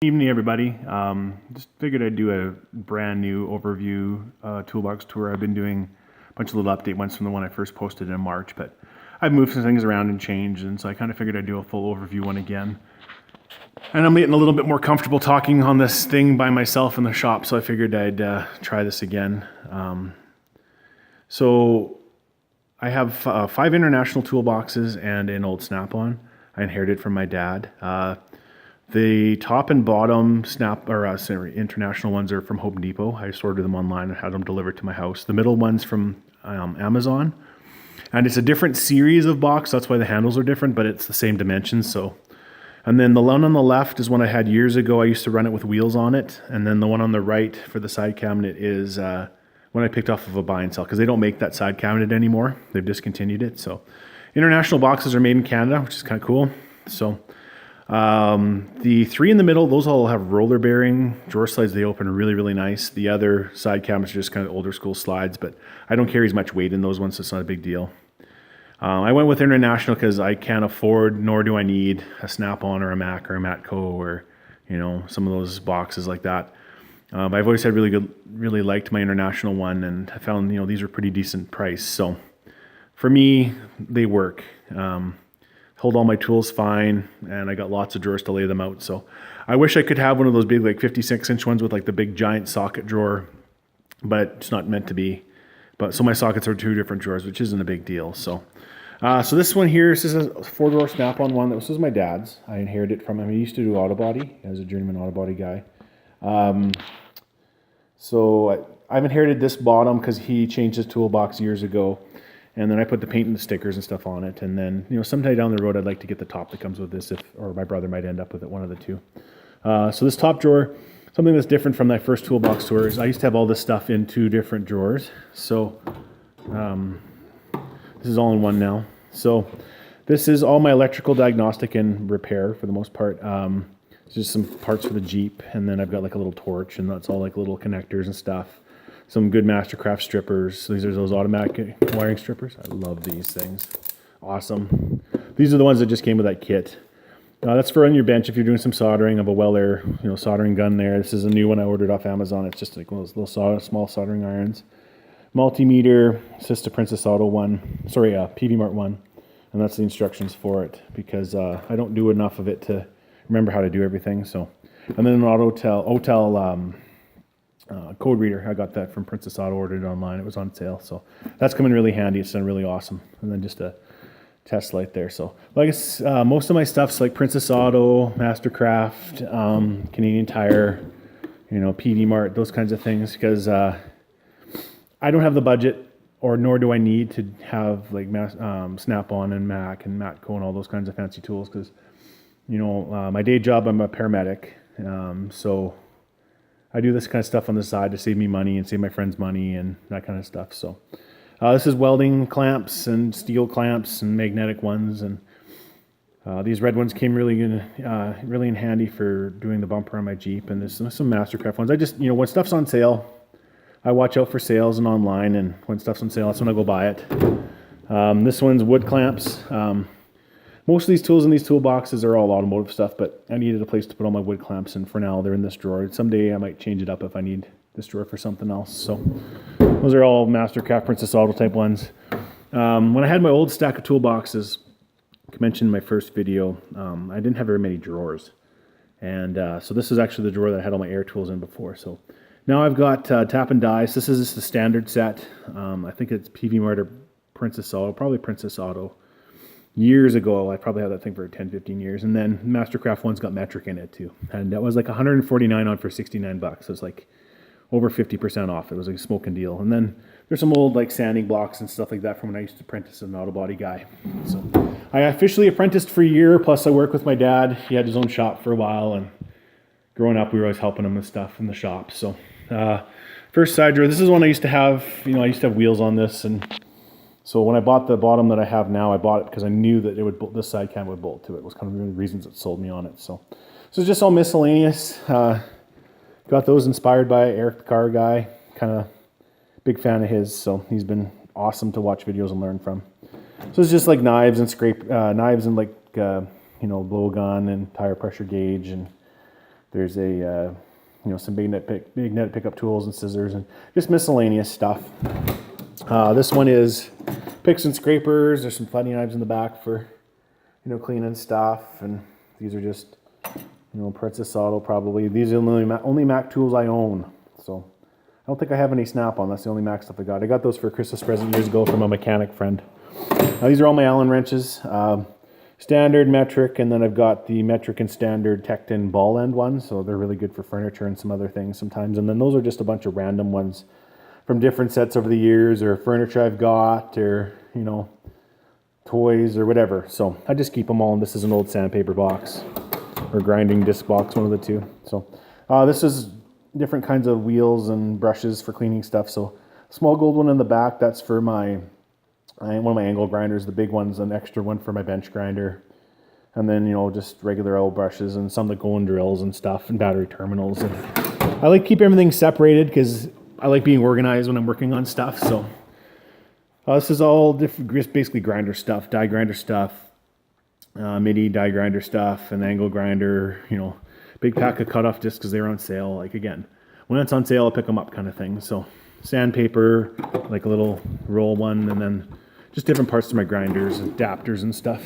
Evening, everybody. Just figured I'd do a brand new overview toolbox tour. I've been doing a bunch of little update ones from the one I first posted in March, but I've moved some things around and changed, and so I kind of figured I'd do a full overview one again. And I'm getting a little bit more comfortable talking on this thing by myself in the shop, so I figured I'd try this again. So I have 5 international toolboxes and an old Snap-on I inherited from my dad. The top and bottom international ones are from Home Depot. I just ordered them online and had them delivered to my house. The middle one's from Amazon. And it's a different series of box. That's why the handles are different, but it's the same dimensions. And then the one on the left is one I had years ago. I used to run it with wheels on it. And then the one on the right for the side cabinet is one I picked off of a buy and sell because they don't make that side cabinet anymore. They've discontinued it. So international boxes are made in Canada, which is kind of cool. So the 3 in the middle, those all have roller bearing drawer slides. They open really, really nice. The other side cabinets are just kind of older school slides, but I don't carry as much weight in those ones, so it's not a big deal. I went with international because I can't afford, nor do I need a Snap-on or a Mac or a Matco or, some of those boxes like that. I've always had really liked my international one, and I found, these are pretty decent price. So for me, they work. Hold all my tools fine, and I got lots of drawers to lay them out. So I wish I could have one of those big 56-inch ones with the big giant socket drawer, but it's not meant to be. But so my sockets are 2 different drawers, which isn't a big deal. So this one here, this is a 4-drawer Snap-on one. This was my dad's. I inherited it from him. He used to do auto body. He was a journeyman auto body guy. So I've inherited this bottom because he changed his toolbox years ago. And then I put the paint and the stickers and stuff on it. And then, sometime down the road, I'd like to get the top that comes with this, or my brother might end up with it, one of the two. So this top drawer, something that's different from my first toolbox tour is I used to have all this stuff in 2 different drawers. So this is all in one now. So this is all my electrical diagnostic and repair for the most part. It's just some parts for the Jeep. And then I've got a little torch, and that's all little connectors and stuff. Some good Mastercraft strippers. These are those automatic wiring strippers. I love these things. Awesome. These are the ones that just came with that kit. That's for on your bench if you're doing some soldering of a Well-Air, soldering gun there. This is a new one I ordered off Amazon. It's just one of those little small soldering irons. Multimeter. It's just a Princess Auto one. Sorry, PV Mart one. And that's the instructions for it because I don't do enough of it to remember how to do everything. So, and then an Autel code reader. I got that from Princess Auto, ordered it online. It was on sale, so that's coming really handy. It's done really awesome. And then just a test light there. So I guess most of my stuff's like Princess Auto, Mastercraft, Canadian Tire, PD Mart, those kinds of things, because I don't have the budget, or nor do I need to have Snap-on and Mac and Matco and all those kinds of fancy tools, because my day job, I'm a paramedic, so I do this kind of stuff on the side to save me money and save my friends money and that kind of stuff. So this is welding clamps and steel clamps and magnetic ones. And these red ones came really in handy for doing the bumper on my Jeep. And there's some Mastercraft ones. I just, when stuff's on sale, I watch out for sales and online. And when stuff's on sale, that's when I go buy it. This one's wood clamps. Most of these tools in these toolboxes are all automotive stuff, but I needed a place to put all my wood clamps, and for now they're in this drawer. Someday I might change it up if I need this drawer for something else. So those are all Mastercraft Princess Auto type ones. When I had my old stack of toolboxes, like I mentioned in my first video, I didn't have very many drawers. And so this is actually the drawer that I had all my air tools in before. So now I've got tap and dice. This is just the standard set. I think it's PV Mart or Princess Auto, probably Princess Auto. Years ago, I probably had that thing for 10, 15 years. And then Mastercraft one's got metric in it too. And that was $149 on for $69. So it's over 50% off. It was a smoking deal. And then there's some old sanding blocks and stuff like that from when I used to apprentice as an auto body guy. So I officially apprenticed for a year. Plus I worked with my dad. He had his own shop for a while. And growing up, we were always helping him with stuff in the shop. So first side drawer, this is one I used to have. I used to have wheels on this, and so when I bought the bottom that I have now, I bought it because I knew that this side cam would bolt to it. It was kind of one of the reasons that sold me on it. So it's just all miscellaneous. Got those inspired by Eric the Car Guy. Kind of big fan of his. So he's been awesome to watch videos and learn from. So it's just knives and knives and blowgun and tire pressure gauge and There's a some magnetic pickup tools and scissors and just miscellaneous stuff. This one is picks and scrapers. There's some funny knives in the back for cleaning stuff, and these are just Princess Auto probably. These are the only Mac tools I own, so I don't think I have any Snap-on. That's the only Mac stuff I got. I got those for a Christmas present years ago from a mechanic friend. These are all my Allen wrenches. Standard, metric, and then I've got the metric and standard Tekton ball end ones, so they're really good for furniture and some other things sometimes. And then those are just a bunch of random ones from different sets over the years, or furniture I've got, or toys or whatever. So I just keep them all, and this is an old sandpaper box or grinding disc box, one of the two. So this is different kinds of wheels and brushes for cleaning stuff. So small gold one in the back, that's for one of my angle grinders. The big one's an extra one for my bench grinder. And then, just regular old brushes and some that go in drills and stuff and battery terminals. And I like to keep everything separated because I like being organized when I'm working on stuff. So this is all different, basically grinder stuff, die grinder stuff, MIDI die grinder stuff, and angle grinder, big pack of cutoff discs because they were on sale. Like, again, when it's on sale, I'll pick them up kind of thing. So sandpaper, like a little roll one, and then just different parts to my grinders, adapters and stuff.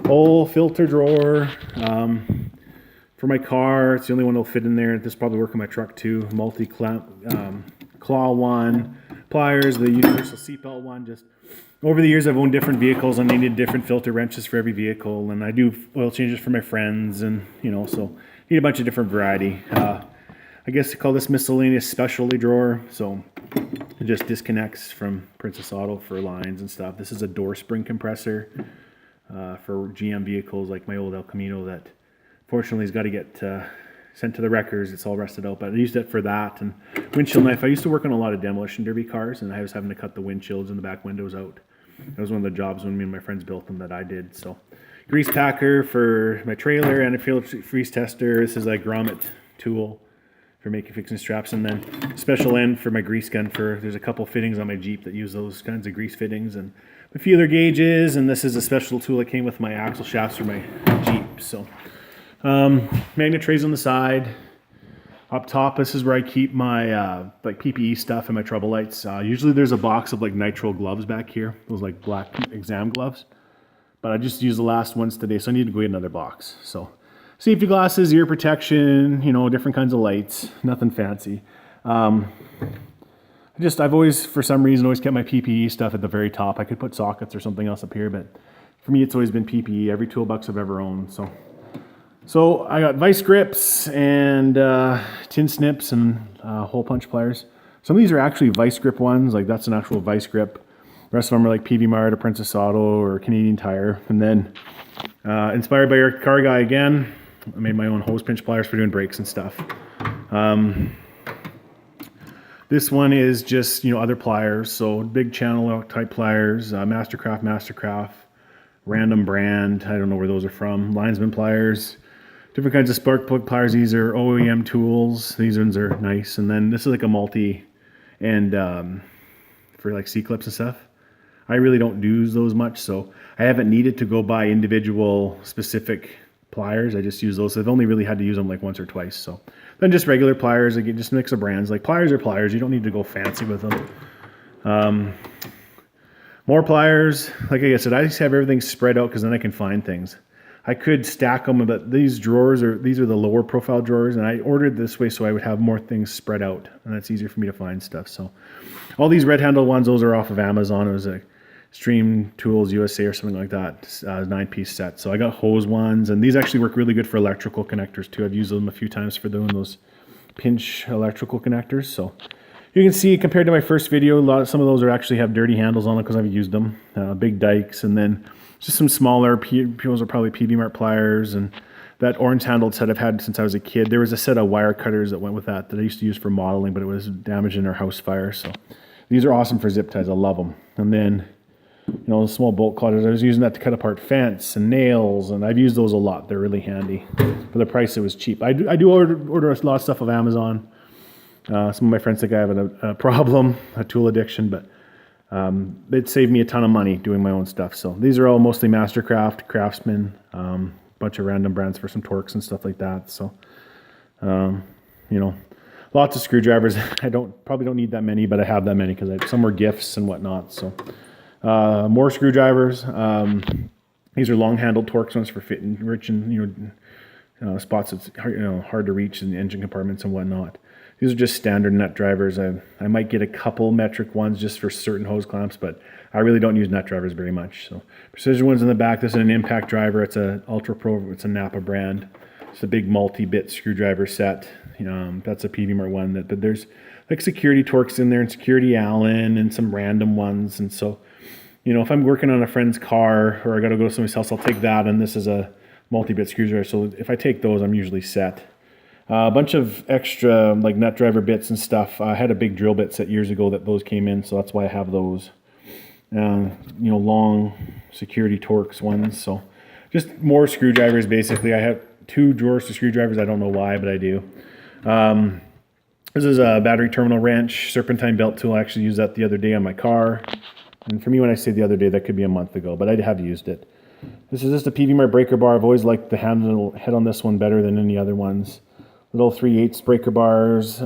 Whole filter drawer for my car. It's the only one that'll fit in there. This will probably work on my truck too. Multi-claw one, pliers, the universal seatbelt one. Just over the years, I've owned different vehicles and needed different filter wrenches for every vehicle, and I do oil changes for my friends, and so need a bunch of different variety. I guess I call this miscellaneous specialty drawer. So it just disconnects from Princess Auto for lines and stuff. This is a door spring compressor for GM vehicles like my old El Camino that fortunately has got to get sent to the wreckers. It's all rusted out, but I used it for that. And windshield knife. I used to work on a lot of demolition derby cars, and I was having to cut the windshields and the back windows out. That was one of the jobs when me and my friends built them that I did. So grease packer for my trailer and a freeze tester. This is a grommet tool for fixing straps, and then special end for my grease gun. There's a couple fittings on my Jeep that use those kinds of grease fittings, and my feeler gauges, and this is a special tool that came with my axle shafts for my Jeep. So magnet trays on the side. Up top, this is where I keep my like PPE stuff and my trouble lights. Usually there's a box of like nitrile gloves back here, those like black exam gloves, but I just used the last ones today, so I need to go get another box. So safety glasses, ear protection, different kinds of lights, nothing fancy. I've always, for some reason, always kept my PPE stuff at the very top. I could put sockets or something else up here, but for me, it's always been PPE, every toolbox I've ever owned. So I got vice grips and tin snips and hole punch pliers. Some of these are actually vice grip ones, like that's an actual vice grip. The rest of them are like PV Mart or Princess Auto or Canadian Tire. And then inspired by your car guy again, I made my own hose pinch pliers for doing brakes and stuff. This one is just, other pliers. So big channel type pliers, Mastercraft, random brand. I don't know where those are from. Linesman pliers, different kinds of spark plug pliers. These are OEM tools. These ones are nice. And then this is like a multi and for like C-clips and stuff. I really don't use those much, so I haven't needed to go buy individual specific pliers. I just use those. I've only really had to use them like once or twice. So then just regular pliers, again, just mix of brands. Like pliers are pliers. You don't need to go fancy with them. More pliers. Like I said, I just have everything spread out because then I can find things. I could stack them, but these are the lower profile drawers, and I ordered this way so I would have more things spread out, and that's easier for me to find stuff. So all these red handle ones, those are off of Amazon. It was a Stream Tools USA or something like that, 9-piece set. So I got hose ones, and these actually work really good for electrical connectors too. I've used them a few times for doing those pinch electrical connectors. So you can see compared to my first video, some of those actually have dirty handles on them because I've used them. Big dikes, and then just some smaller, those are probably PV Mart pliers, and that orange handled set I've had since I was a kid. There was a set of wire cutters that went with that I used to use for modeling, but it was damaged in our house fire. So these are awesome for zip ties. I love them. And then the small bolt cutters, I was using that to cut apart fence and nails, and I've used those a lot. They're really handy. For the price, it was cheap. I do order a lot of stuff off Amazon. Some of my friends think I have a problem, a tool addiction, but it saved me a ton of money doing my own stuff. So these are all mostly Mastercraft, Craftsman, bunch of random brands for some Torx and stuff like that. So You know, lots of screwdrivers. I probably don't need that many, but I have that many because some were gifts and whatnot. So more screwdrivers. These are long-handled Torx ones for fitting rich and spots that's hard to reach in the engine compartments and whatnot. These are just standard nut drivers. I might get a couple metric ones just for certain hose clamps, but I really don't use nut drivers very much. So precision ones in the back. This is an impact driver. It's a Ultra Pro. It's a Napa brand. It's a big multi-bit screwdriver set. That's a Peavey Mart one. But there's like security Torx in there and security Allen and some random ones. And so, if I'm working on a friend's car or I got to go to somebody's house, I'll take that. And this is a multi-bit screwdriver. So if I take those, I'm usually set. A bunch of extra like nut driver bits and stuff. I had a big drill bit set years ago that those came in, so that's why I have those. Long security Torx ones. So just more screwdrivers basically. I have 2 drawers of screwdrivers. I don't know why, but I do. This is a battery terminal wrench, serpentine belt tool. I actually used that the other day on my car. And for me, when I say the other day, that could be a month ago, but I have used it. This is just a Peavey Mart breaker bar. I've always liked the head on this one better than any other ones. Little 3/8 breaker bars.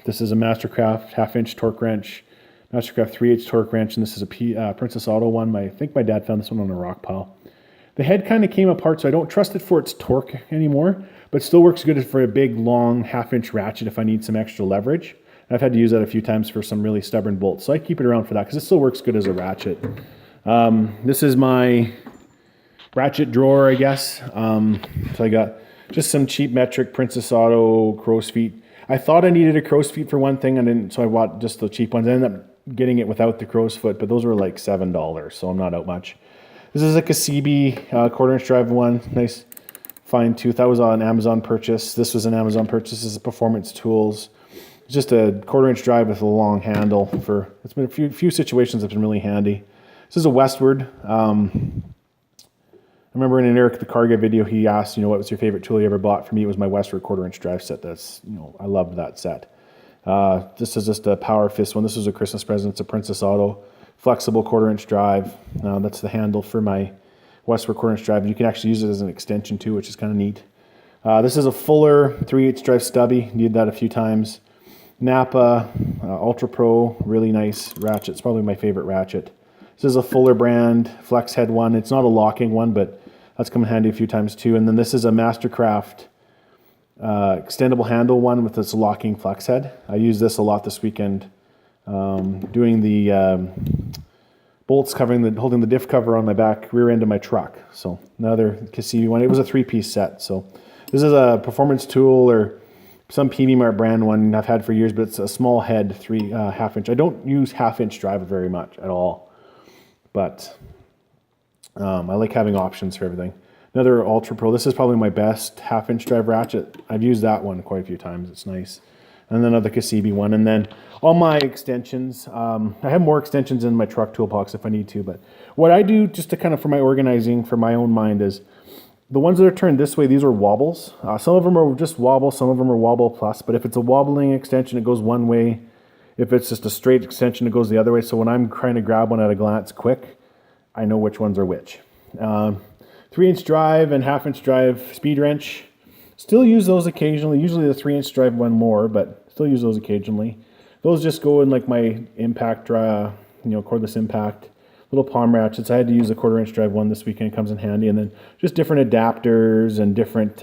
This is a Mastercraft 1/2-inch torque wrench. Mastercraft 3/8 torque wrench, and this is a Princess Auto one. I think my dad found this one on a rock pile. The head kind of came apart, so I don't trust it for its torque anymore, but still works good for a big, long 1/2-inch ratchet if I need some extra leverage. I've had to use that a few times for some really stubborn bolts, so I keep it around for that because it still works good as a ratchet. This is my ratchet drawer, I guess. So I got just some cheap metric Princess Auto crow's feet. I thought I needed a crow's feet for one thing, so I bought just the cheap ones. I ended up getting it without the crow's foot, but those were like $7, so I'm not out much. This is a Kasibi 1/4-inch drive one. Nice fine tooth. That was on Amazon purchase. This was an Amazon purchase. This is Performance Tools. It's just a 1/4-inch drive with a long handle. It's been a few situations that's been really handy. This is a Westward. I remember in an Eric the Car Guy video, he asked, what was your favorite tool you ever bought? For me, it was my Westward 1/4-inch drive set. I loved that set. This is just a Power Fist one. This was a Christmas present. It's a Princess Auto flexible 1/4-inch drive. That's the handle for my Westward 1/4-inch drive. You can actually use it as an extension too, which is kind of neat. This is a Fuller 3/8 drive stubby. Needed that a few times. Napa Ultra Pro, really nice ratchet. It's probably my favorite ratchet. This is a Fuller brand flex head one. It's not a locking one, but that's come in handy a few times too. And then this is a Mastercraft extendable handle one with this locking flex head. I used this a lot this weekend, doing the bolts holding the diff cover on my back rear end of my truck. So another Kasibi one. It was a 3-piece set. So this is a Performance Tool or some Peavey Mart brand one I've had for years, but it's a small head, 1/2-inch. I don't use 1/2-inch drive very much at all, but I like having options for everything. Another Ultra Pro. This is probably my best 1/2-inch drive ratchet. I've used that one quite a few times. It's nice. And then another Kasibi one. And then all my extensions. I have more extensions in my truck toolbox if I need to. But what I do just to kind of for my organizing, for my own mind is the ones that are turned this way, these are wobbles. Some of them are just wobble. Some of them are wobble plus. But if it's a wobbling extension, it goes one way. If it's just a straight extension, it goes the other way. So when I'm trying to grab one at a glance quick, I know which ones are which. 3-inch drive and 1/2-inch drive speed wrench. Still use those occasionally. Usually the 3-inch drive one more, but still use those occasionally. Those just go in like my impact, cordless impact. Little palm ratchets. I had to use a 1/4-inch drive one this weekend. It comes in handy. And then just different adapters and different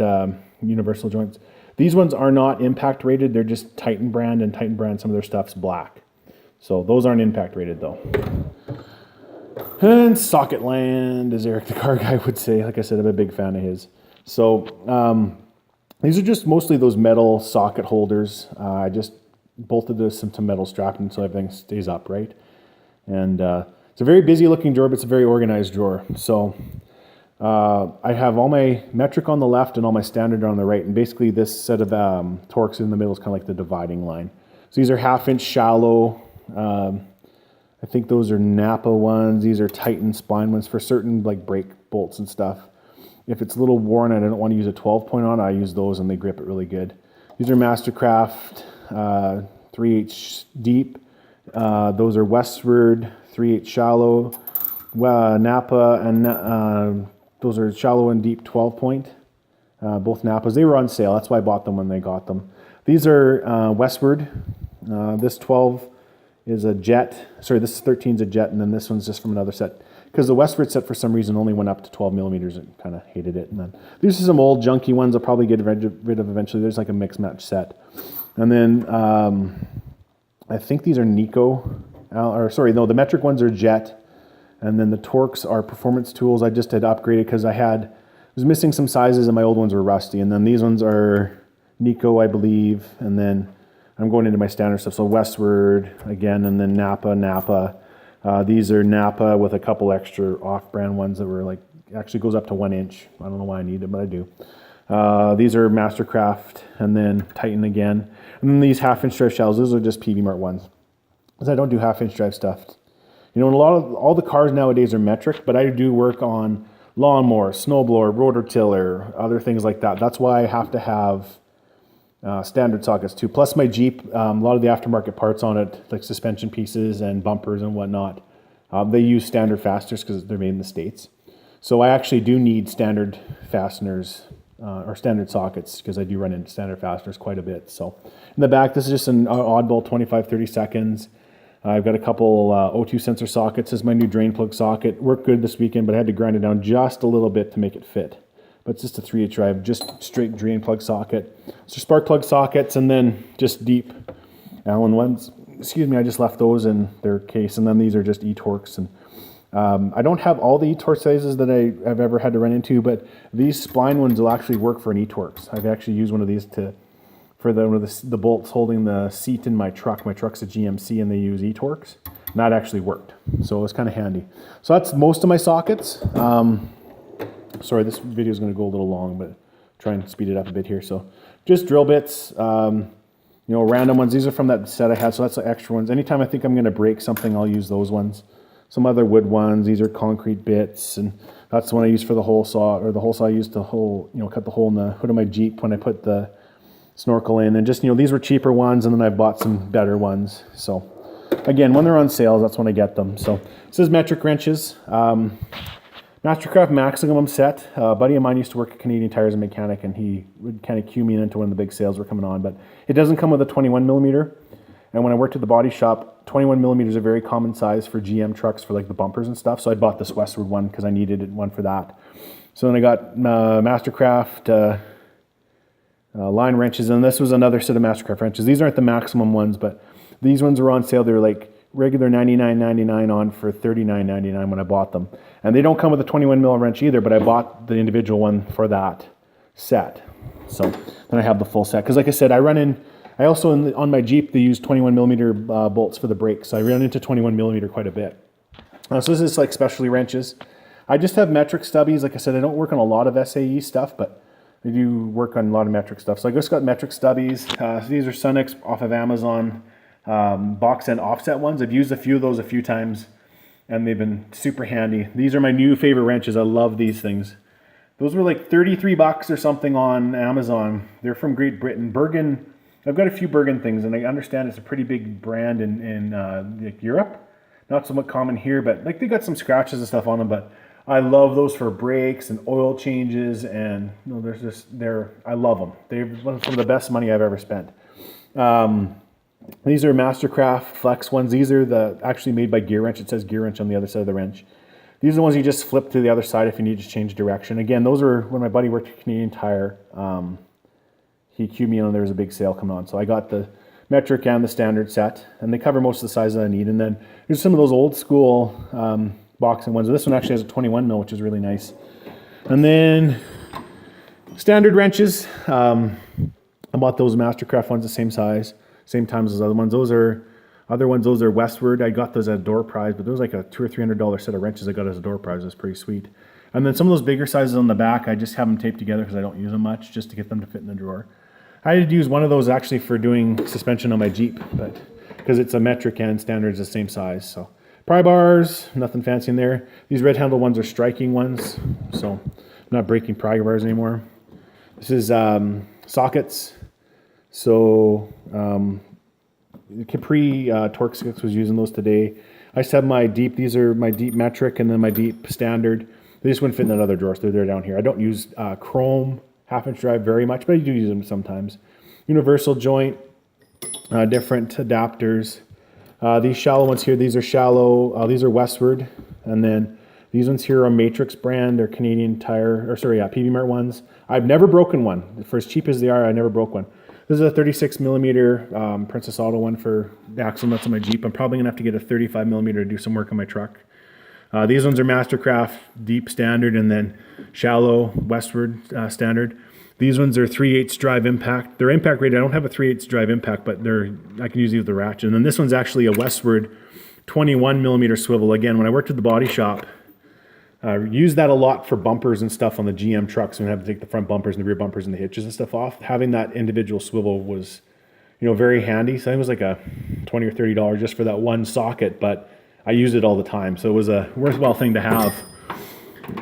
universal joints. These ones are not impact rated. They're just Titan brand, and Titan brand, some of their stuff's black. So those aren't impact rated though. And Socket Land, as Eric the Car Guy would say. Like I said, I'm a big fan of his. So these are just mostly those metal socket holders. I just bolted this into metal strapping so everything stays upright. And it's a very busy looking drawer, but it's a very organized drawer. So I have all my metric on the left and all my standard on the right. And basically this set of Torx in the middle is kind of like the dividing line. So these are 1/2-inch shallow. I think those are Napa ones. These are Titan spline ones for certain like brake bolts and stuff. If it's a little worn and I don't want to use a 12-point on, I use those and they grip it really good. These are Mastercraft 3/8 deep. Those are Westward 3/8 shallow. Napa and those are shallow and deep 12-point. both Napas. They were on sale. That's why I bought them when they got them. These are Westward. This 12 is a jet. Sorry, this 13 is a jet, and then this one's just from another set. Because the Westward set, for some reason, only went up to 12 millimeters and kind of hated it. And then these are some old junky ones I'll probably get rid of eventually. There's like a mix match set. And then I think these are Nico. The metric ones are jet. And then the Torx are performance tools. I just had upgraded because I was missing some sizes and my old ones were rusty. And then these ones are Nico, I believe. And then I'm going into my standard stuff. So Westward again, and then Napa. These are Napa with a couple extra off-brand ones that were like, actually goes up to 1 inch. I don't know why I need it, but I do. These are Mastercraft, and then Titan again. And then these half-inch drive shells, those are just PV Mart ones. Because I don't do half-inch drive stuff. You know, all the cars nowadays are metric, but I do work on lawnmower, snowblower, rototiller, other things like that. That's why I have to have standard sockets too. Plus my Jeep, a lot of the aftermarket parts on it, like suspension pieces and bumpers and whatnot, they use standard fasteners because they're made in the States. So I actually do need standard fasteners or standard sockets because I do run into standard fasteners quite a bit. So in the back, this is just an oddball 25-30 seconds. I've got a couple O2 sensor sockets. This is my new drain plug socket. Worked good this weekend, but I had to grind it down just a little bit to make it fit. But it's just a 3/8 drive, just straight drain plug socket. So spark plug sockets, and then just deep Allen ones. Excuse me, I just left those in their case. And then these are just e-Torx. And I don't have all the e-Torx sizes that I've ever had to run into, but these spline ones will actually work for an e-Torx. I've actually used one of these for the bolts holding the seat in my truck. My truck's a GMC, and they use e-Torx. And that actually worked. So it was kind of handy. So that's most of my sockets. Sorry, this video is going to go a little long, but try and speed it up a bit here. So just drill bits, random ones. These are from that set I had, so that's the extra ones. Anytime I think I'm going to break something, I'll use those ones. Some other wood ones. These are concrete bits, and that's the one I use for the hole saw, or the hole saw I used to cut the hole in the hood of my Jeep when I put the snorkel in. And just, these were cheaper ones, and then I bought some better ones. So again, when they're on sale, that's when I get them. So this is metric wrenches. Mastercraft Maximum set. A buddy of mine used to work at Canadian Tire as a mechanic, and he would kind of cue me into when the big sales were coming on. But it doesn't come with a 21 millimeter. And when I worked at the body shop, 21 millimeters are a very common size for GM trucks for like the bumpers and stuff. So I bought this Westward one because I needed one for that. So then I got Mastercraft line wrenches, and this was another set of Mastercraft wrenches. These aren't the Maximum ones, but these ones were on sale. They were like regular $99.99 on for $39.99 when I bought them. And they don't come with a 21 mil wrench either, but I bought the individual one for that set. So then I have the full set. Because like I said, I also on my Jeep, they use 21 millimeter bolts for the brakes. So I ran into 21 millimeter quite a bit. So this is like specialty wrenches. I just have metric stubbies. Like I said, I don't work on a lot of SAE stuff, but I do work on a lot of metric stuff. So I just got metric stubbies. So these are Sunex off of Amazon. Box end offset ones. I've used a few of those a few times, and they've been super handy. These are my new favorite wrenches. I love these things. Those were like $33 or something on Amazon. They're from Great Britain. Bergen. I've got a few Bergen things, and I understand it's a pretty big brand in like Europe. Not somewhat common here, but like they got some scratches and stuff on them. But I love those for brakes and oil changes, and I love them. They're some of the best money I've ever spent. These are Mastercraft Flex ones. These are actually made by Gear Wrench. It says Gear Wrench on the other side of the wrench. These are the ones you just flip to the other side if you need to change direction. Again, those are when my buddy worked at Canadian Tire. He cued me on there was a big sale coming on. So I got the metric and the standard set, and they cover most of the sizes I need. And then there's some of those old school boxing ones. This one actually has a 21 mil, which is really nice. And then standard wrenches. I bought those Mastercraft ones the same size. Same times as other ones. Those are Westward. I got those at a door prize, but there was like a $200 or $300 set of wrenches I got as a door prize. It was pretty sweet. And then some of those bigger sizes on the back, I just have them taped together because I don't use them much, just to get them to fit in the drawer. I had to use one of those actually for doing suspension on my Jeep, but because it's a metric and standard is the same size. So pry bars, nothing fancy in there. These red handle ones are striking ones, so I'm not breaking pry bars anymore. This is sockets. So Capri Torx 6 was using those today. I just have my deep. These are my deep metric and then my deep standard. They just wouldn't fit in that other drawer, so they're down here. I don't use chrome 1/2 inch drive very much, but I do use them sometimes. Universal joint, different adapters. These shallow ones here, these are shallow, these are Westward. And then these ones here are Matrix brand, they're Canadian Tire, PV Mart ones. I've never broken one. For as cheap as they are, I never broke one. This is a 36 millimeter Princess Auto one for the axle nuts on my Jeep. I'm probably gonna have to get a 35 millimeter to do some work on my truck. These ones are Mastercraft Deep Standard and then Shallow Westward Standard. These ones are 3/8 drive impact. They're impact rated. I don't have a 3/8 drive impact, but I can use these with the ratchet. And then this one's actually a Westward 21 millimeter swivel. Again, when I worked at the body shop, I used that a lot for bumpers and stuff on the GM trucks. When I have to take the front bumpers and the rear bumpers and the hitches and stuff off. Having that individual swivel was, very handy. So I think it was like a $20 or $30 just for that one socket, but I used it all the time. So it was a worthwhile thing to have.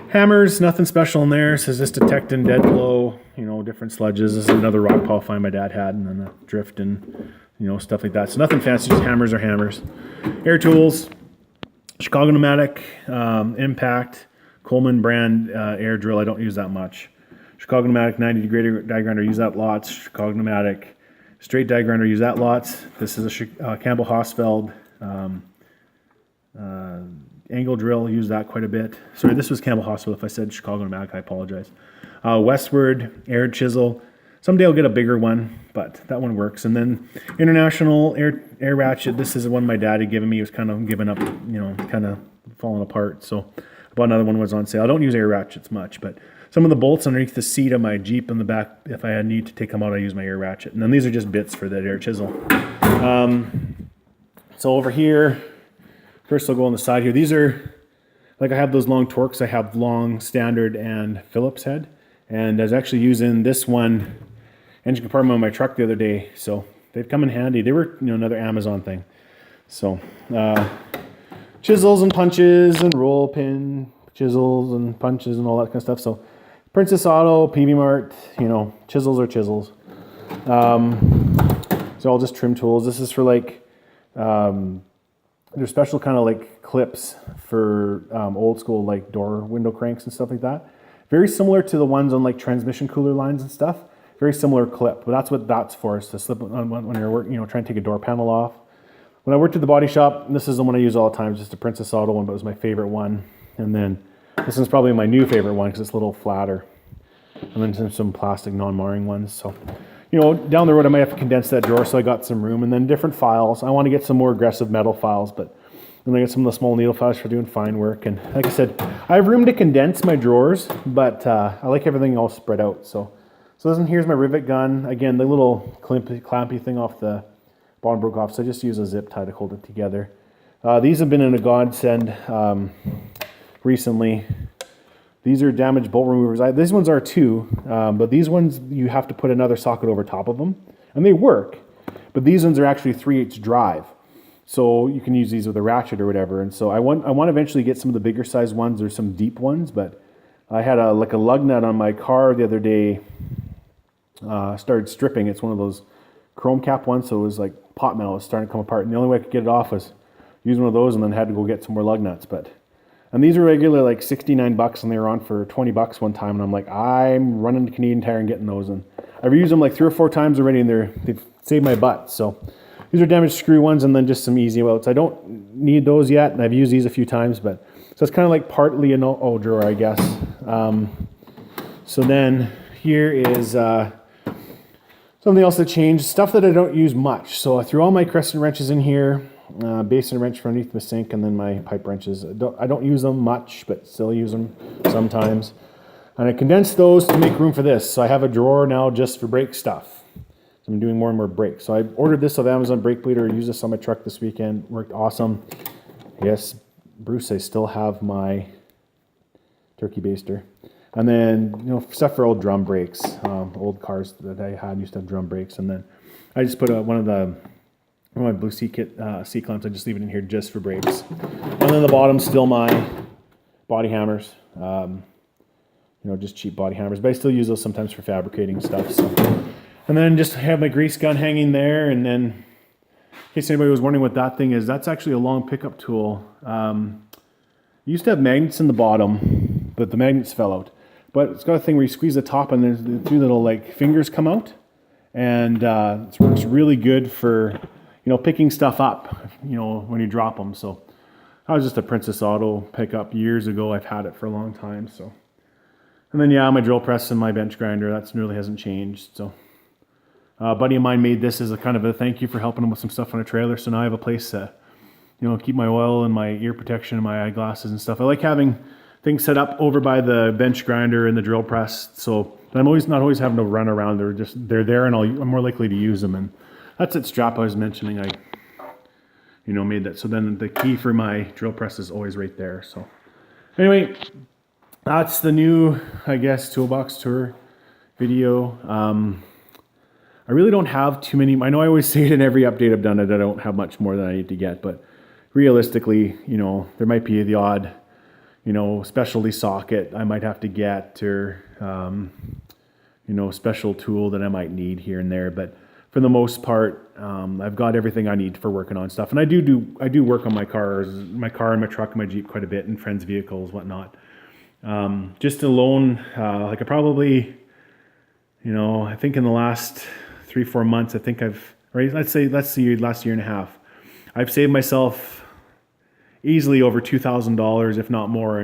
Hammers, nothing special in there. It says just detecting dead blow, different sludges. This is another rock pile find my dad had, and then the drift and, stuff like that. So nothing fancy, just hammers are hammers. Air tools, Chicago Pneumatic, Impact, Coleman brand air drill. I don't use that much. Chicago Pneumatic 90-degree die grinder, use that lots. Chicago Pneumatic straight die grinder, use that lots. This is a Campbell Hausfeld angle drill, use that quite a bit. Sorry, this was Campbell Hausfeld. If I said Chicago Pneumatic, I apologize. Westward air chisel. Someday I'll get a bigger one, but that one works. And then International air ratchet. This is one my dad had given me. He was kind of giving up, kind of falling apart. So I bought another one, was on sale. I don't use air ratchets much, but some of the bolts underneath the seat of my Jeep in the back, if I need to take them out, I use my air ratchet. And then these are just bits for that air chisel. So over here, first I'll go on the side here. These are, I have those long Torx. I have long standard and Phillips head. And I was actually using this one engine compartment on my truck the other day. So they've come in handy. They were, another Amazon thing. So chisels and punches and roll pin chisels and punches and all that kind of stuff. So Princess Auto, PV Mart, chisels are chisels. So all just trim tools. This is for they're special kind of clips for old school door window cranks and stuff like that. Very similar to the ones on transmission cooler lines and stuff. Very similar clip, but that's what that's for, is to slip it on when you're working, trying to take a door panel off. When I worked at the body shop, this is the one I use all the time. It's just a Princess Auto one, but it was my favorite one. And then this is probably my new favorite one because it's a little flatter. And then some plastic non-marring ones. So, down the road I might have to condense that drawer so I got some room. And then different files. I want to get some more aggressive metal files, but then I get some of the small needle files for doing fine work. And like I said, I have room to condense my drawers, but I like everything all spread out. So here's my rivet gun. Again, the little clampy thing off the bottom broke off, so I just use a zip tie to hold it together. These have been in a godsend recently. These are damaged bolt removers. These ones are too, but these ones you have to put another socket over top of them, and they work. But these ones are actually 3/8 drive, so you can use these with a ratchet or whatever. And so I want to eventually get some of the bigger size ones or some deep ones. But I had a lug nut on my car the other day. Started stripping. It's one of those chrome cap ones, so it was pot metal. It was starting to come apart, and the only way I could get it off was use one of those, and then had to go get some more lug nuts. And these are regular $69, and they were on for $20 one time. And I'm I'm running to Canadian Tire and getting those. And I've used them 3 or 4 times already, and they've saved my butt. So these are damaged screw ones, and then just some easy outs. I don't need those yet, and I've used these a few times, but so it's kind of partly an old drawer, I guess. So then here is something else that changed, stuff that I don't use much. So I threw all my crescent wrenches in here. Basin wrench from underneath the sink, and then my pipe wrenches. I don't use them much, but still use them sometimes. And I condensed those to make room for this. So I have a drawer now just for brake stuff. So I'm doing more and more brakes. So I ordered this off Amazon Brake Bleeder. Used this on my truck this weekend. Worked awesome. Yes, Bruce, I still have my turkey baster. And then, stuff for old drum brakes. Old cars that I had used to have drum brakes. And then I just put one of my Blue C-Kit C-clamps. I just leave it in here just for brakes. And then the bottom, still my body hammers. Just cheap body hammers. But I still use those sometimes for fabricating stuff. So. And then just have my grease gun hanging there. And then, in case anybody was wondering what that thing is, that's actually a long pickup tool. Used to have magnets in the bottom, but the magnets fell out. but it's got a thing where you squeeze the top and there's the two little like fingers come out, and it works really good for picking stuff up when you drop them. So that was just a Princess Auto pickup years ago. I've had it for a long time. So, and then my drill press and my bench grinder, that really hasn't changed. So a buddy of mine made this as a kind of a thank you for helping him with some stuff on a trailer. So now I have a place to keep my oil and my ear protection and my eyeglasses and stuff. I like having things set up over by the bench grinder and the drill press, so I'm not always having to run around. They're there, and I'm more likely to use them. And that's that strap I was mentioning. I made that. So then the key for my drill press is always right there. So anyway, that's the new, I guess, toolbox tour video. I really don't have too many. I know I always say it in every update I've done that I don't have much more than I need to get, but realistically, there might be the odd, specialty socket I might have to get, or, special tool that I might need here and there. But for the most part, I've got everything I need for working on stuff. And I do work on my car and my truck and my Jeep quite a bit, and friends' vehicles, whatnot. Just alone, like I probably, I think in the last 3-4 months, I think let's see, last year and a half, I've saved myself easily over $2,000, if not more,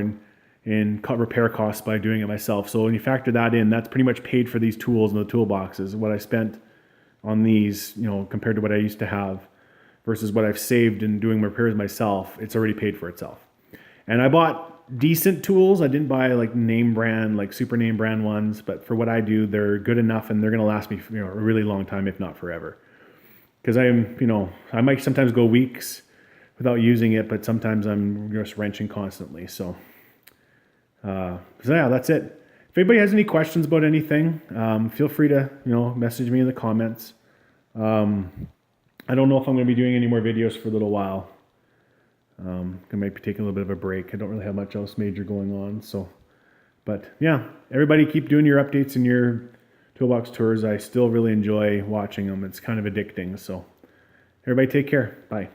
in repair costs by doing it myself. So when you factor that in, that's pretty much paid for these tools and the toolboxes. What I spent on these, compared to what I used to have versus what I've saved in doing repairs myself, it's already paid for itself. And I bought decent tools. I didn't buy like name brand, like super name brand ones, but for what I do, they're good enough and they're going to last me a really long time, if not forever. Because I might sometimes go weeks without using it, but sometimes I'm just wrenching constantly. So that's it. If anybody has any questions about anything, feel free to message me in the comments. I don't know if I'm going to be doing any more videos for a little while. I might be taking a little bit of a break. I don't really have much else major going on. So, but yeah, everybody keep doing your updates and your toolbox tours. I still really enjoy watching them. It's kind of addicting. So everybody take care. Bye.